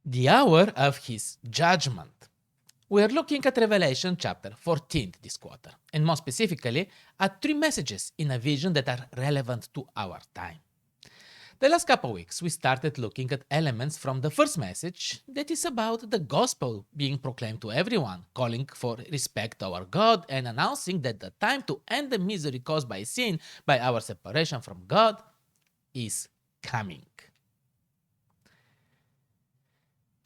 The hour of his judgment. We are looking at Revelation chapter 14 this quarter, and more specifically at three messages in a vision that are relevant to our time. The last couple weeks, we started looking at elements from the first message that is about the gospel being proclaimed to everyone, calling for respect to our God and announcing that the time to end the misery caused by sin, by our separation from God, is coming.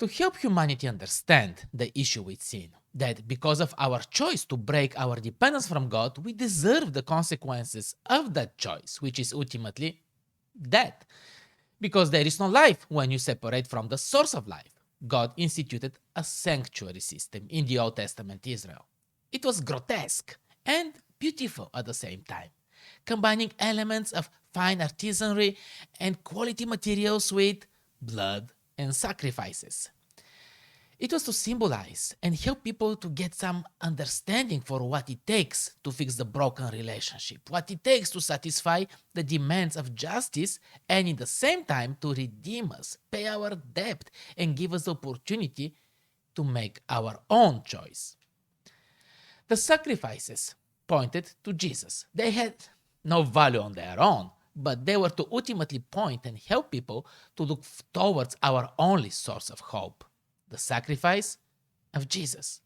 To help humanity understand the issue with sin, that because of our choice to break our dependence from God, we deserve the consequences of that choice, which is ultimately death. Because there is no life when you separate from the source of life. God instituted a sanctuary system in the Old Testament Israel. It was grotesque and beautiful at the same time, combining elements of fine artisanry and quality materials with blood and sacrifices. It was to symbolize and help people to get some understanding for what it takes to fix the broken relationship, what it takes to satisfy the demands of justice, and in the same time to redeem us, pay our debt, and give us the opportunity to make our own choice. The sacrifices pointed to Jesus. They had no value on their own, but they were to ultimately point and help people to look towards our only source of hope, the sacrifice of Jesus.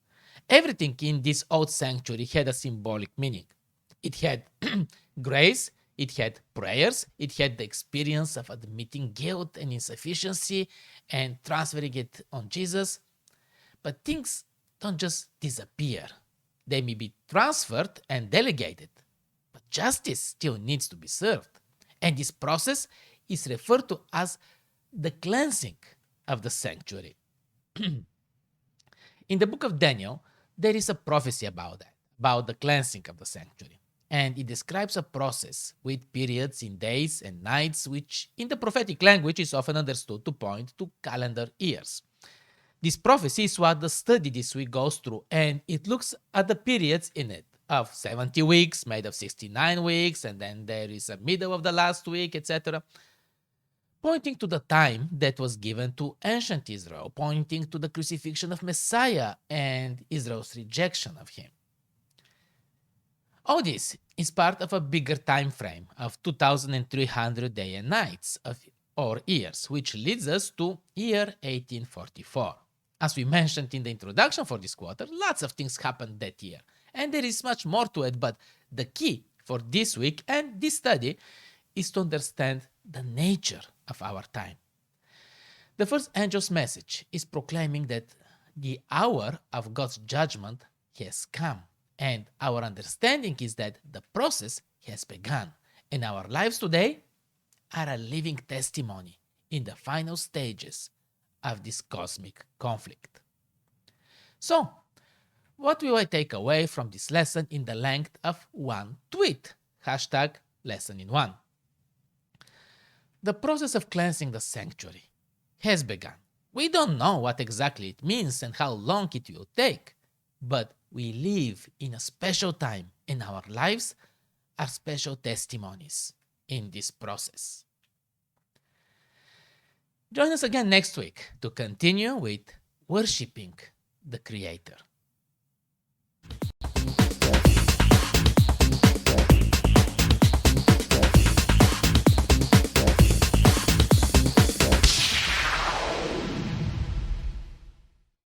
Everything in this old sanctuary had a symbolic meaning. It had grace, it had prayers, it had the experience of admitting guilt and insufficiency and transferring it on Jesus. But things don't just disappear. They may be transferred and delegated, but justice still needs to be served. And this process is referred to as the cleansing of the sanctuary. In the book of Daniel, there is a prophecy about that, about the cleansing of the sanctuary. And it describes a process with periods in days and nights, which in the prophetic language is often understood to point to calendar years. This prophecy is what the study this week goes through, and it looks at the periods in it of 70 weeks, made of 69 weeks, and then there is a middle of the last week, etc., pointing to the time that was given to ancient Israel, pointing to the crucifixion of Messiah and Israel's rejection of him. All this is part of a bigger time frame of 2,300 days and nights or years, which leads us to year 1844. As we mentioned in the introduction for this quarter, lots of things happened that year, and there is much more to it, but the key for this week and this study is to understand the nature of our time. The first angel's message is proclaiming that the hour of God's judgment has come, and our understanding is that the process has begun, and our lives today are a living testimony in the final stages of this cosmic conflict. So, what will I take away from this lesson in the length of one tweet? Hashtag lesson in one. The process of cleansing the sanctuary has begun. We don't know what exactly it means and how long it will take, but we live in a special time and our lives are special testimonies in this process. Join us again next week to continue with worshiping the Creator.